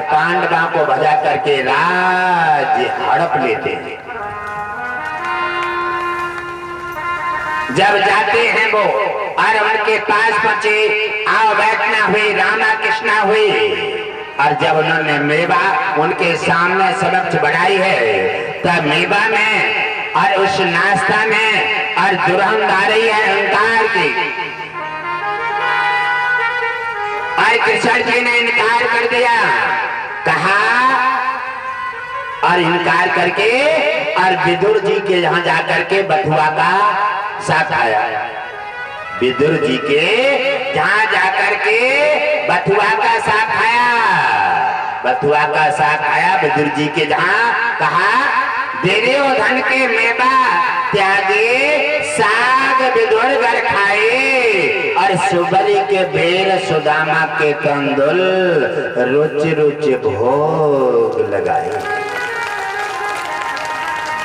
पांडवों को भजा करके राज्य हड़प लेते हैं। जब जाते हैं वो और उनके पास पहुंचे, आओ बैठना हुई, रामा कृष्णा हुई, और जब उन्होंने मेवा उनके सामने सबक बढ़ाई है, तब मेवा में और उस नाश्ता में और दुरहम आ रही है अहंकार की। और कृष्ण जी ने इनकार कर दिया, कहा, और इनकार करके और विदुर जी के यहाँ जाकर के बथुआ का साथ आया। विदुर जी के जहाँ जाकर के बथुआ का साथ आया, बथुआ का साथ आया विदुर जी के जहाँ, कहा, दुर्योधन के मेवा त्यागे साग विदुर घर खाए, और सुबरी के बेर सुदामा के कंदुल रुच रुच भोग लगाए।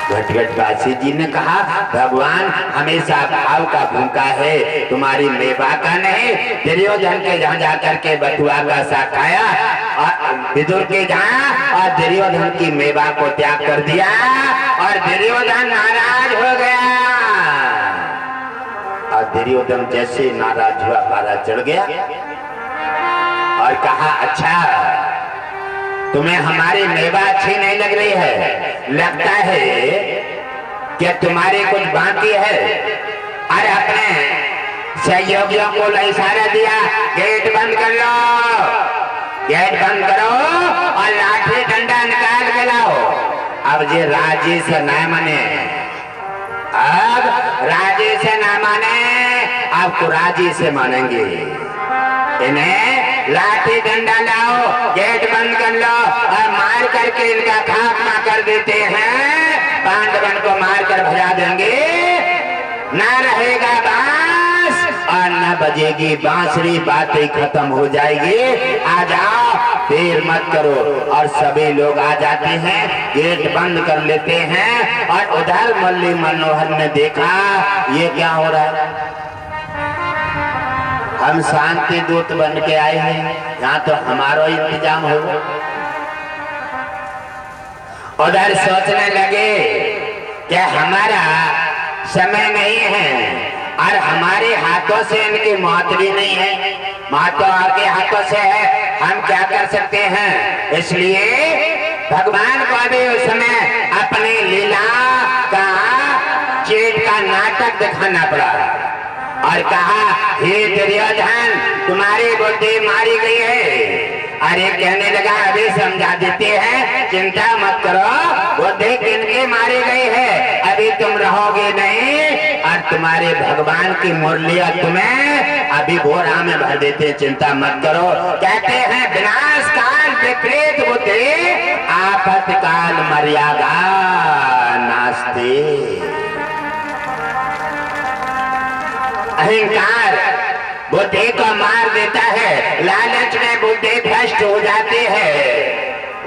घटघटवासी जी ने कहा, भगवान हमेशा भाव का भूखा है, तुम्हारी मेवा का नहीं। दुर्योधन के जहाँ जाकर के बथुआ का साग खाया और विदुर के जहाँ, और दुर्योधन की मेवा को त्याग कर दिया, और दुर्योधन नाराज हो गया। और दुर्योधन जैसे नाराज हुआ, पारा चढ़ गया और कहा, अच्छा तुम्हें हमारी मेवा अच्छी नहीं लग रही है, लगता है कि तुम्हारे कुछ बाकी है। अरे अपने सहयोगियों को इशारा दिया, गेट बंद कर लो, गेट बंद करो और लाठी डंडा निकाल के लाओ। अब ये राजी से न माने, अब राजी से न माने, अब तो राजी से मानेंगे। इन्हें लाठी डंडा लाओ, गेट बंद कर लो और मार करके इनका खात्मा कर देते हैं। पांडवन को मार कर भजा देंगे, ना रहेगा बांस और न बजेगी बांसुरी, बातें खत्म हो जाएगी। आ जाओ, देर मत करो। और सभी लोग आ जाते हैं, गेट बंद कर लेते हैं। और उधर मुरली मनोहर ने देखा, ये क्या हो रहा है, हम शांति दूत बन के आए हैं, यहाँ तो हमारा इंतजाम होगा। उधर सोचने लगे कि हमारा समय नहीं है और हमारे हाथों से इनकी मौत भी नहीं है, मौत तो आपके हाथों से है, हम क्या कर सकते हैं। इसलिए भगवान को भी उस समय अपनी लीला का चेट का नाटक दिखाना पड़ा और कहा, हे दुर्योधन तुम्हारी बुद्धि मारी गई है। अरे कहने लगा, अभी समझा देते हैं, चिंता मत करो, बुद्धि किनकी मारी गई है, अभी तुम रहोगे नहीं और तुम्हारे भगवान की मुरलियां तुम्हें अभी बोरा में भर देते, चिंता मत करो। कहते हैं, विनाश काल विपरीत बुद्धि, आफत काल मर्यादा नास्ते। अहंकार बुद्धि को मार देता है, लालच में बुद्धि भ्रष्ट हो जाती है,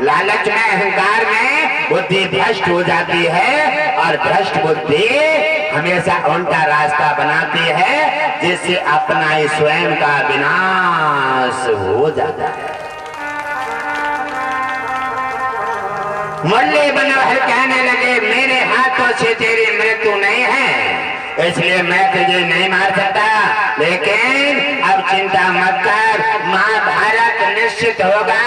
लालच में अहंकार में बुद्धि भ्रष्ट हो जाती है और भ्रष्ट बुद्धि हमेशा उल्टा रास्ता बनाती है, जिससे अपना ही स्वयं का विनाश हो जाता है। मुरली मनोहर कहने लगे, मेरे हाथों से तेरी मृत्यु नहीं है, इसलिए मैं तुझे नहीं मार सकता, लेकिन अब चिंता मत कर, महाभारत निश्चित होगा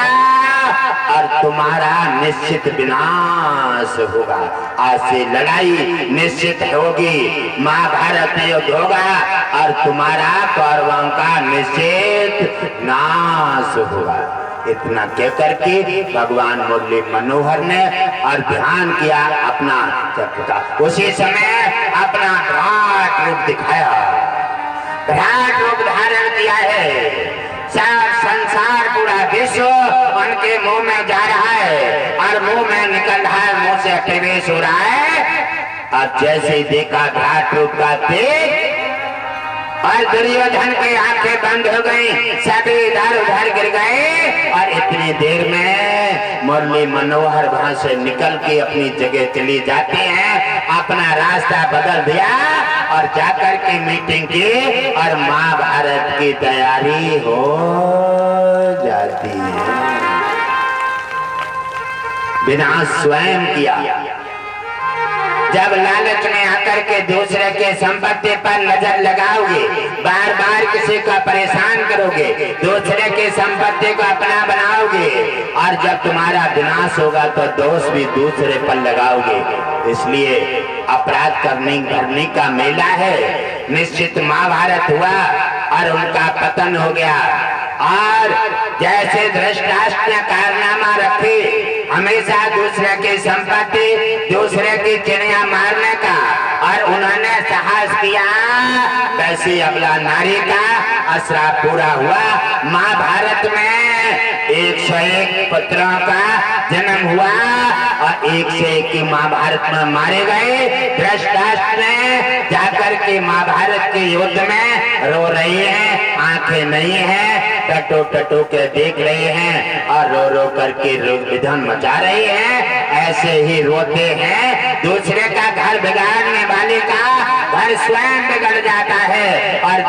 और तुम्हारा निश्चित विनाश होगा। आज से लड़ाई निश्चित होगी, महाभारत में युद्ध होगा और तुम्हारा कौरवों का निश्चित नाश होगा। इतना कह करके भगवान मुरली मनोहर ने और ध्यान किया अपना चक्र का। उसी समय अपना विराट रूप दिखाया, विराट रूप धारण किया है। सब संसार पूरा विश्व उनके मुंह में जा रहा है और मुंह में निकल रहा है, मुंह से प्रवेश हो रहा है। अब जैसे ही देखा विराट रूप का तेज और दुर्योधन की आंखें बंद हो गई, सभी इधर उधर गिर गए और इतनी देर में मुरली मनोहर वहां से निकल के अपनी जगह चली जाती हैं, अपना रास्ता बदल दिया और जाकर के मीटिंग की और महाभारत की तैयारी हो जाती है। विनाश स्वयं किया। जब लालच में आकर के दूसरे के संपत्ति पर नजर लगाओगे, बार बार किसी को परेशान करोगे, दूसरे की संपत्ति को अपना बनाओगे, और जब तुम्हारा विनाश होगा तो दोष भी दूसरे पर लगाओगे। इसलिए अपराध करने का मेला है। निश्चित महाभारत हुआ और उनका पतन हो गया। और जैसे धृतराष्ट्र ने कारनामा रखे हमेशा दूसरे की संपत्ति, दूसरे की चिड़िया मारने का, और उन्होंने साहस किया, वैसे अबला नारी का असरा पूरा हुआ। महाभारत में 101 पुत्रों का जन्म हुआ और 101 की महाभारत में मारे गए। धृतराष्ट्र ने जाकर के महाभारत के युद्ध में रो रही है, आंखें नहीं है, टटो टटो के देख रहे हैं और रो रो करके विधन मचा रही है। ऐसे ही रोते हैं। दूसरे का घर बिगाड़ने वाले का घर स्वयं बिगड़ जाता है। और